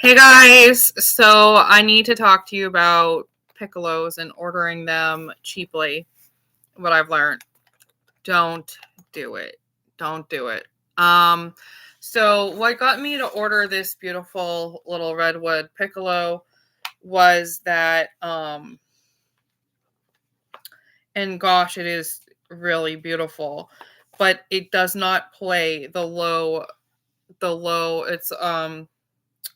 Hey guys, so I need to talk to you about piccolos and ordering them cheaply. What I've learned, don't do it. Don't do it. Um, so what got me to order this beautiful little redwood piccolo was that, and gosh, it is really beautiful, but it does not play the low. It's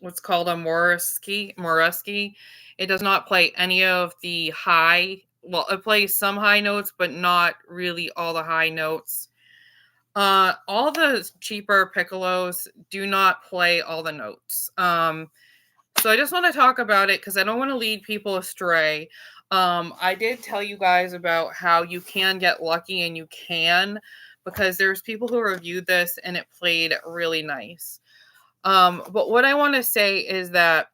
what's called a Moresky. It does not play any of the high. Well, it plays some high notes, but not really all the high notes. All the cheaper piccolos do not play all the notes. So I just want to talk about it because I don't want to lead people astray. I did tell you guys about how you can get lucky, and you can, because there's people who reviewed this and it played really nice. But what I want to say is that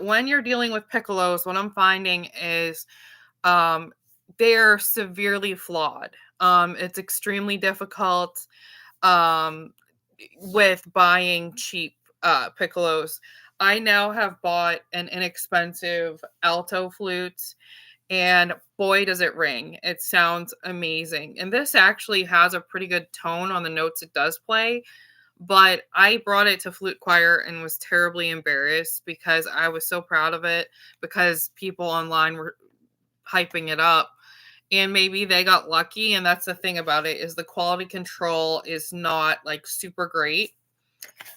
when you're dealing with piccolos, what I'm finding is um, they're severely flawed. It's extremely difficult um, with buying cheap piccolos. I now have bought an inexpensive alto flute, and boy, does it ring. It sounds amazing. And this actually has a pretty good tone on the notes it does play. But I brought it to flute choir and was terribly embarrassed because I was so proud of it, because people online were hyping it up, and maybe they got lucky. And that's the thing about it, is the quality control is not like super great.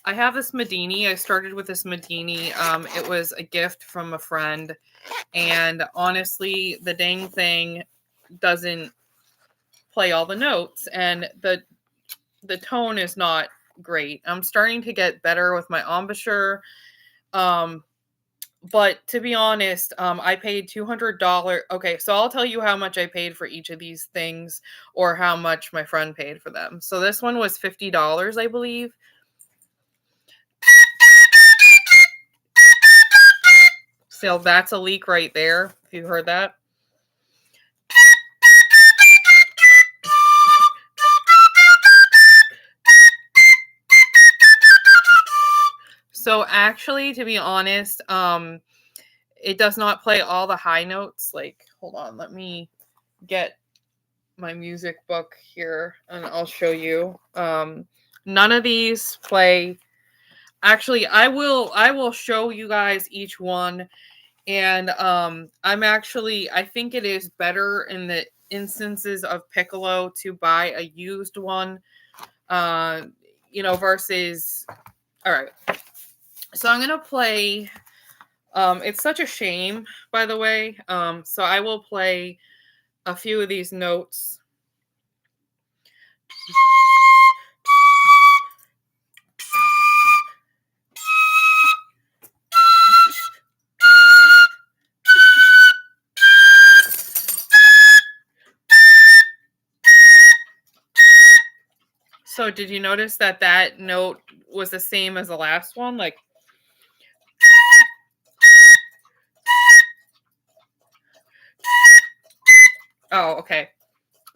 I have this Medini. I started with this Medini. It was a gift from a friend, and honestly, the dang thing doesn't play all the notes, and the tone is not great. I'm starting to get better with my embouchure. Um, but to be honest, I paid $200. Okay, so I'll tell you how much I paid for each of these things, or how much my friend paid for them. So this one was $50, I believe. So that's a leak right there, if you heard that. So actually, to be honest, it does not play all the high notes. Like, hold on, let me get my music book here and I'll show you. None of these play. Actually, I will show you guys each one. And I think it is better in the instances of piccolo to buy a used one, uh versus. All right, so I'm gonna play. It's such a shame, by the way. So I will play a few of these notes. So did you notice that that note was the same as the last one? Like, oh, okay.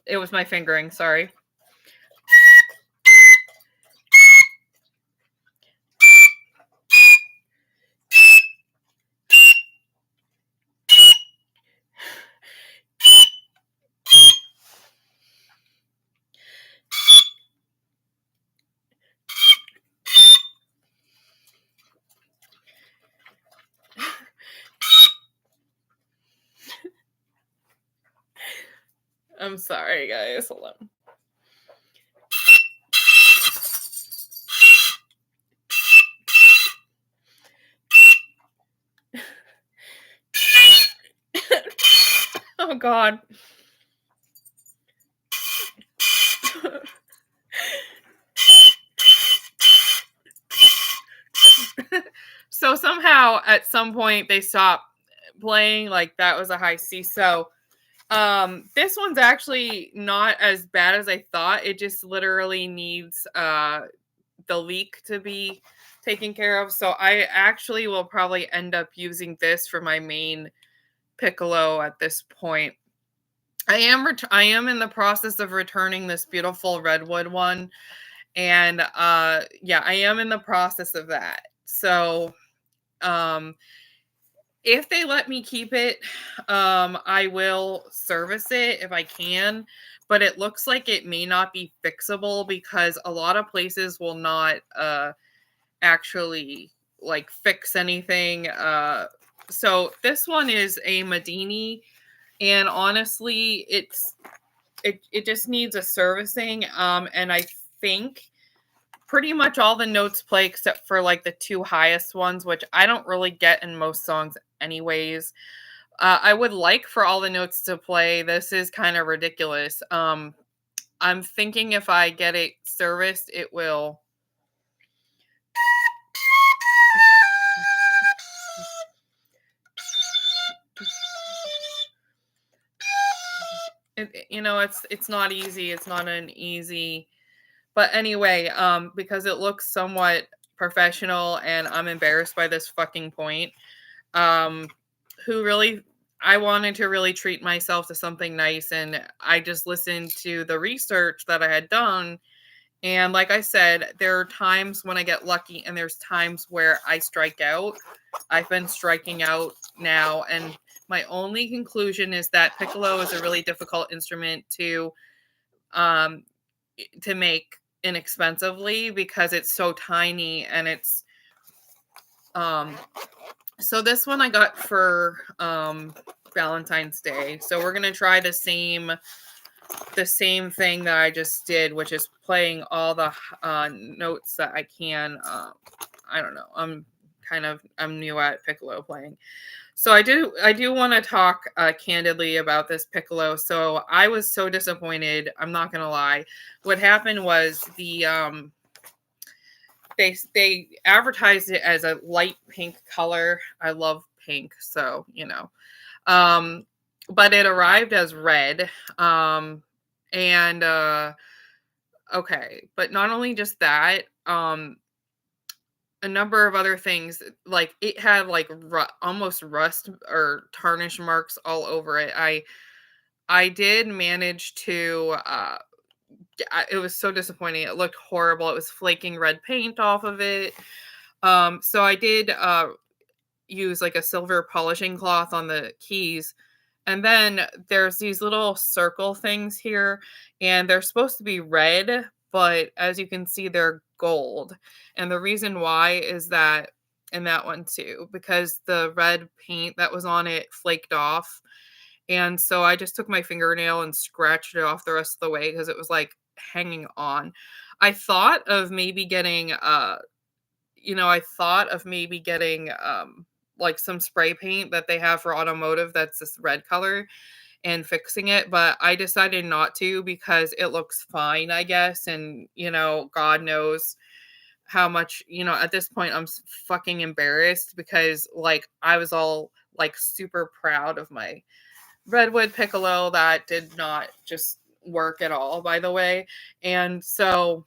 It was my fingering, sorry. I'm sorry, guys. Hold on. Oh, God. So somehow at some point they stopped playing. Like, that was a high C. So this one's actually not as bad as I thought. It just literally needs the leak to be taken care of. So I actually will probably end up using this for my main piccolo at this point. I am in the process of returning this beautiful redwood one, and yeah, I am in the process of that. So, um, if they let me keep it, I will service it if I can, but it looks like it may not be fixable because a lot of places will not actually like fix anything. So this one is a Medini, and honestly, it just needs a servicing. And I think pretty much all the notes play except for like the two highest ones, which I don't really get in most songs anyways. I would like for all the notes to play. This is kind of ridiculous. I'm thinking if I get it serviced, it will. It's not easy. It's not an easy. But anyway, because it looks somewhat professional, and I'm embarrassed by this fucking point. Um, who really I wanted to really treat myself to something nice, and I just listened to the research that I had done. And like I said, there are times when I get lucky and there's times where I strike out. I've been striking out now, and my only conclusion is that piccolo is a really difficult instrument um to make inexpensively because it's so tiny, and it's um so this one I got for Valentine's Day. So we're gonna try the same thing that I just did, which is playing all the notes that I can. I don't know. I'm new at piccolo playing. So I do want to talk candidly about this piccolo. So I was so disappointed. I'm not gonna lie. What happened was they advertised it as a light pink color. I love pink, so Um, but it arrived as red. And Okay, but not only just that, a number of other things. Like it had like almost rust or tarnish marks all over it. I did manage to it was so disappointing. It looked horrible. It was flaking red paint off of it. So I did use like a silver polishing cloth on the keys. And then there's these little circle things here, and they're supposed to be red, but as you can see, they're gold. And the reason why is that, and that one too, because the red paint that was on it flaked off. And so I just took my fingernail and scratched it off the rest of the way because it was like hanging on. I thought of maybe getting like some spray paint that they have for automotive that's this red color and fixing it, but I decided not to because it looks fine, I guess. And God knows how much, at this point fucking embarrassed because like I was all like super proud of my redwood piccolo that did not just work at all, by the way. And so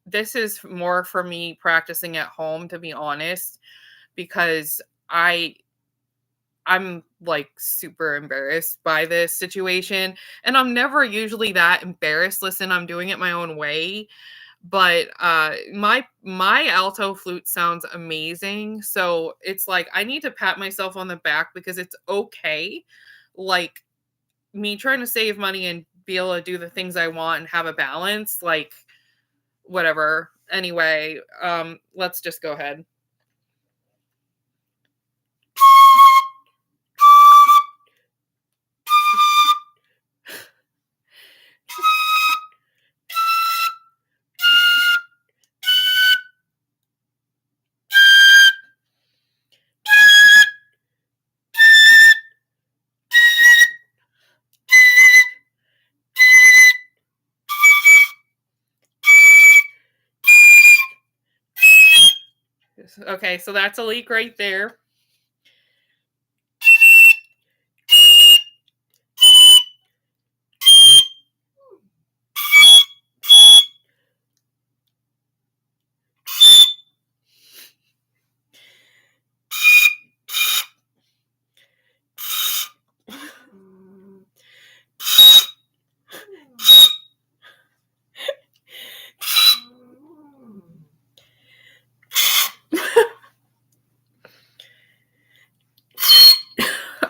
this is more for me practicing at home, to be honest, because I I'm like super embarrassed by this situation, and I'm never usually that embarrassed. Listen, I'm doing it my own way, but my alto flute sounds amazing. So it's like I need to pat myself on the back because it's okay. Like me trying to save money and be able to do the things I want and have a balance, like whatever. Anyway, let's just go ahead. Okay, so that's a leak right there.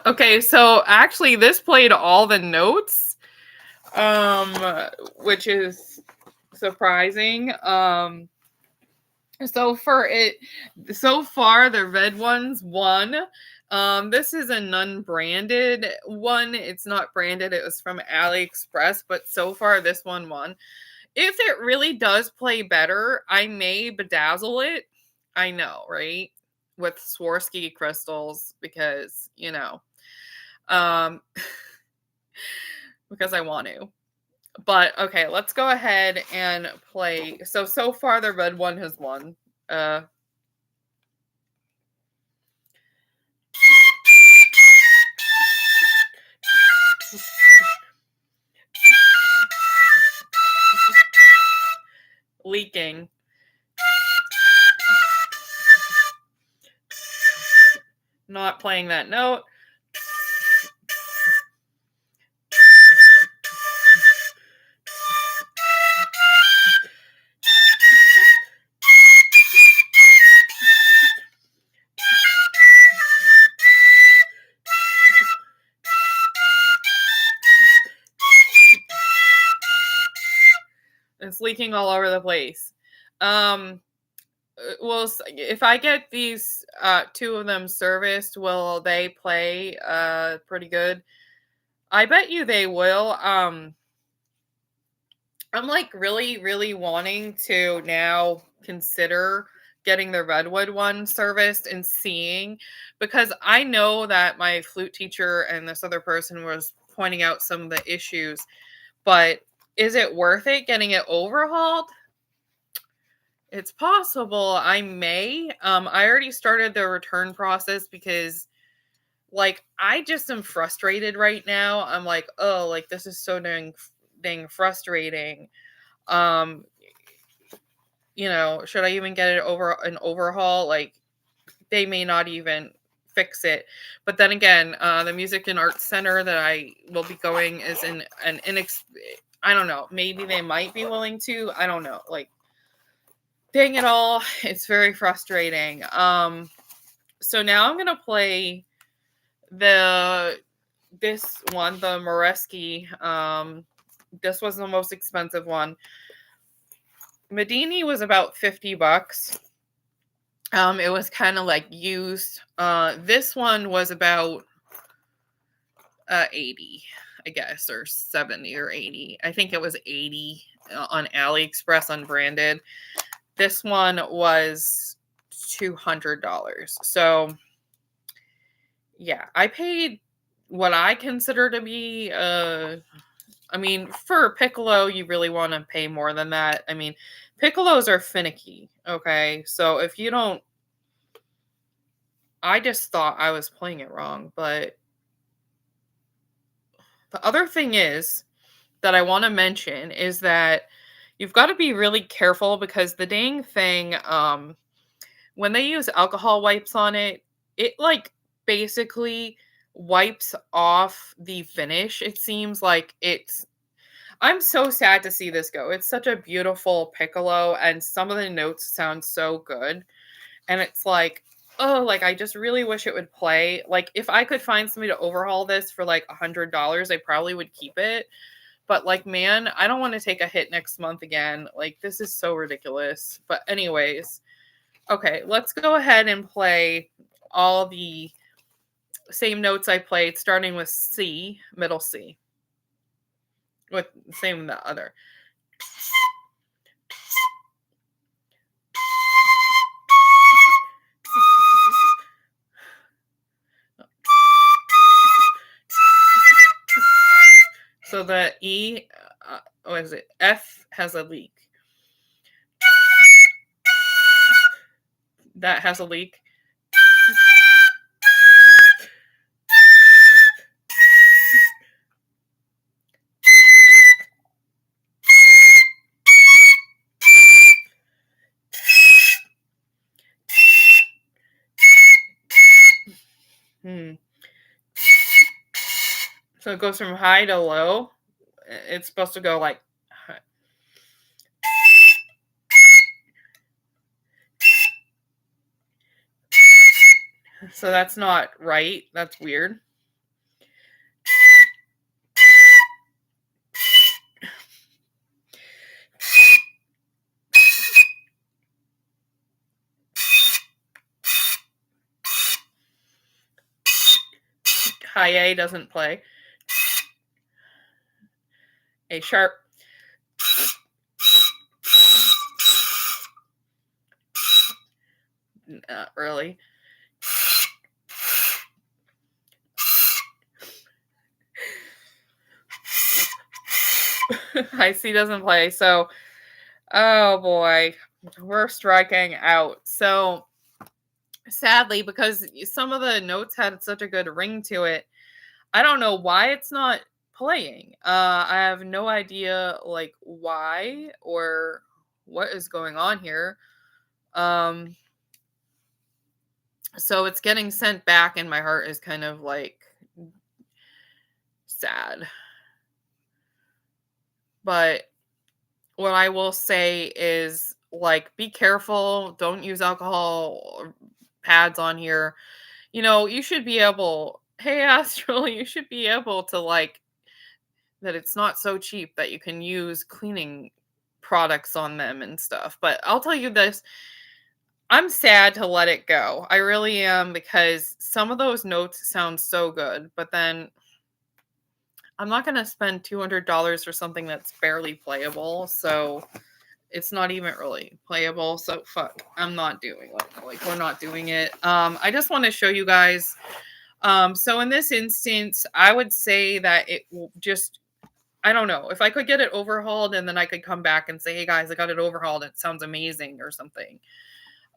Okay, so actually this played all the notes, um, which is surprising. So for it, so far the red ones won. This is a non-branded one. It's not branded. It was from AliExpress, but so far this one won. If it really does play better, I may bedazzle it. I know, right? With Swarovski crystals because, um because I want to. But okay, let's go ahead and play. So far the red one has won. Uh Leaking. Not playing that note. It's leaking all over the place. Um well, if I get these two of them serviced, will they play pretty good? I bet you they will. I'm like really, really wanting to now consider getting the redwood one serviced and seeing, because I know that my flute teacher and this other person was pointing out some of the issues, but is it worth it getting it overhauled? It's possible I may. I already started the return process because like I just am frustrated right now. I'm like, oh, like this is so dang frustrating. Um, should I even get it over an overhaul? Like they may not even fix it. But then again, the Music and Arts Center that I will be going is in an I don't know. Maybe they might be willing to. I don't know. Like, dang it all, it's very frustrating. So now I'm gonna play the this one, the Moreski. This was the most expensive one. Medini was about $50. It was kind of like used. This one was about 80, I guess, or 70 or 80. I think it was 80 on AliExpress unbranded. This one was $200. So yeah, I paid what I consider to be I mean, for a piccolo, you really want to pay more than that. I mean, piccolos are finicky, okay? So if you don't, I just thought I was playing it wrong, but the other thing is that I want to mention is that you've got to be really careful because the dang thing, when they use alcohol wipes on it, it like basically wipes off the finish. It seems like I'm so sad to see this go. It's such a beautiful piccolo and some of the notes sound so good. And it's like, oh, like I just really wish it would play. Like if I could find somebody to overhaul this for like $100, I probably would keep it. But like, man, I don't want to take a hit next month again. Like this is so ridiculous. But anyways, okay, let's go ahead and play all the same notes I played, starting with C, middle C, with same the other. So the E, what is it? F has a leak. That has a leak. So it goes from high to low. It's supposed to go like high. So that's not right. That's weird. High A doesn't play. A sharp. Not really. High C doesn't play. So, oh boy, we're striking out. So, sadly, because some of the notes had such a good ring to it, I don't know why it's not playing. I have no idea like why or what is going on here. Um, so it's getting sent back, and my heart is kind of like sad. But what I will say is like be careful, don't use alcohol or pads on here. You should be able, hey Astral, you should be able to like that it's not so cheap that you can use cleaning products on them and stuff. But I'll tell you this, I'm sad to let it go. I really am because some of those notes sound so good, but then I'm not going to spend $200 for something that's barely playable. So it's not even really playable. So fuck, I'm not doing it. Like we're not doing it. I just want to show you guys. So in this instance, I would say that it will just, I don't know, if I could get it overhauled and then I could come back and say, hey guys, I got it overhauled. It sounds amazing or something.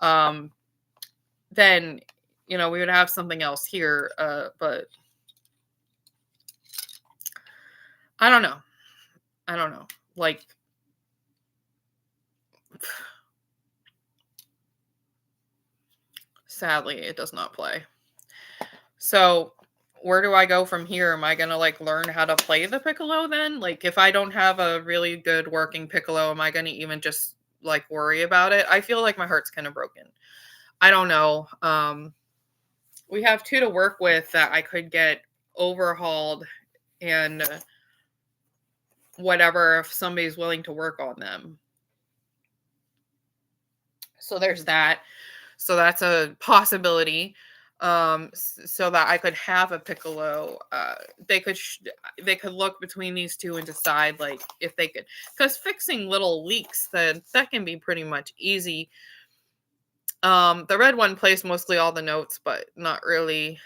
Um, then, we would have something else here. But I don't know. I don't know. Like, sadly, it does not play. So where do I go from here? Am I going to like learn how to play the piccolo then? Like if I don't have a really good working piccolo, am I going to even just like worry about it? I feel like my heart's kind of broken. I don't know. We have two to work with that I could get overhauled and whatever if somebody's willing to work on them. So there's that. So that's a possibility. So that I could have a piccolo. They could look between these two and decide like if they could, because fixing little leaks that can be pretty much easy. The red one plays mostly all the notes, but not really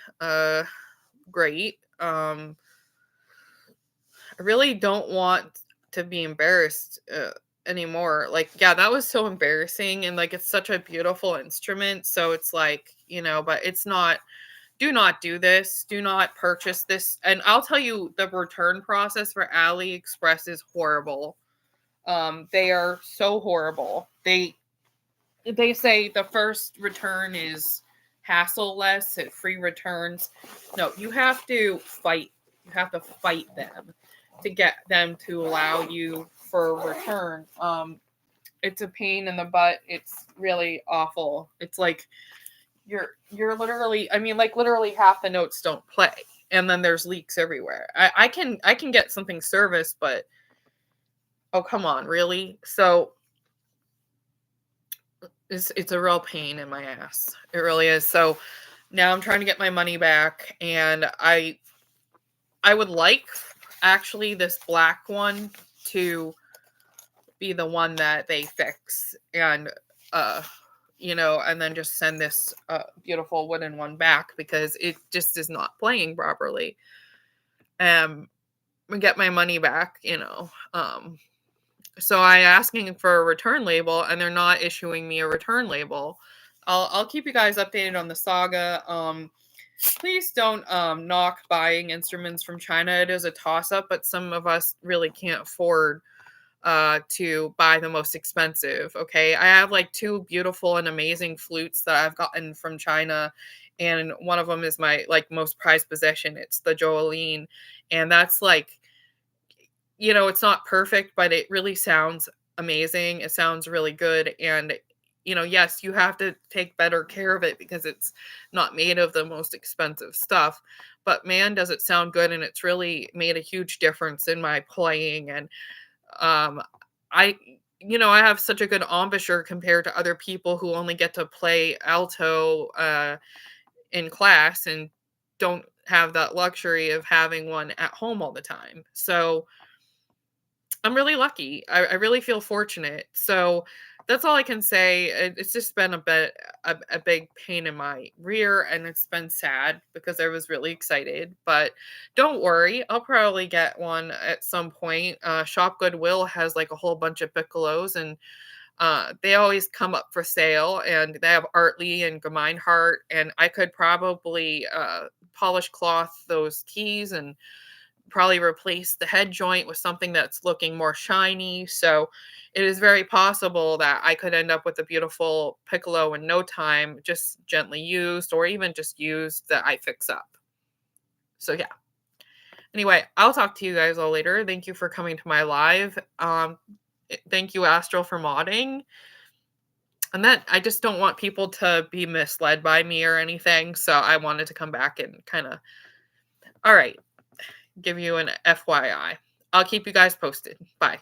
great. I really don't want to be embarrassed anymore. Like, yeah, that was so embarrassing, and like it's such a beautiful instrument. So it's like, but it's not. Do not do this. Do not purchase this. And I'll tell you, the return process for AliExpress is horrible. They are so horrible. They say the first return is hassle less, free returns. No, you have to fight. You have to fight them to get them to allow you for return. It's a pain in the butt. It's really awful. It's like you're literally, I mean, like literally half the notes don't play, and then there's leaks everywhere. I can get something serviced, but oh come on, really? So it's a real pain in my ass. It really is. So now I'm trying to get my money back, and I would like actually this black one to be the one that they fix, and and then just send this beautiful wooden one back because it just is not playing properly. And get my money back. So I asking for a return label, and they're not issuing me a return label. I'll keep you guys updated on the saga. Please don't knock buying instruments from China. It is a toss up, but some of us really can't afford to buy the most expensive. Okay, I have like two beautiful and amazing flutes that I've gotten from China, and one of them is my like most prized possession. It's the Jolene, and that's like, it's not perfect, but it really sounds amazing. It sounds really good, and yes, you have to take better care of it because it's not made of the most expensive stuff. But man, does it sound good, and it's really made a huge difference in my playing. And I I have such a good embouchure compared to other people who only get to play alto in class and don't have that luxury of having one at home all the time. So I'm really lucky. I really feel fortunate. So that's all I can say. It's just been a big pain in my rear, and it's been sad because I was really excited. But don't worry, I'll probably get one at some point. Shop Goodwill has like a whole bunch of piccolos, and they always come up for sale, and they have Artley and Gemeinhart, and I could probably polish cloth those keys and probably replace the head joint with something that's looking more shiny. So it is very possible that I could end up with a beautiful piccolo in no time, just gently used or even just used that I fix up. So yeah. Anyway, I'll talk to you guys all later. Thank you for coming to my live. Thank you, Astral, for modding. And that I just don't want people to be misled by me or anything. So I wanted to come back and kind of, all right, give you an FYI. I'll keep you guys posted. Bye.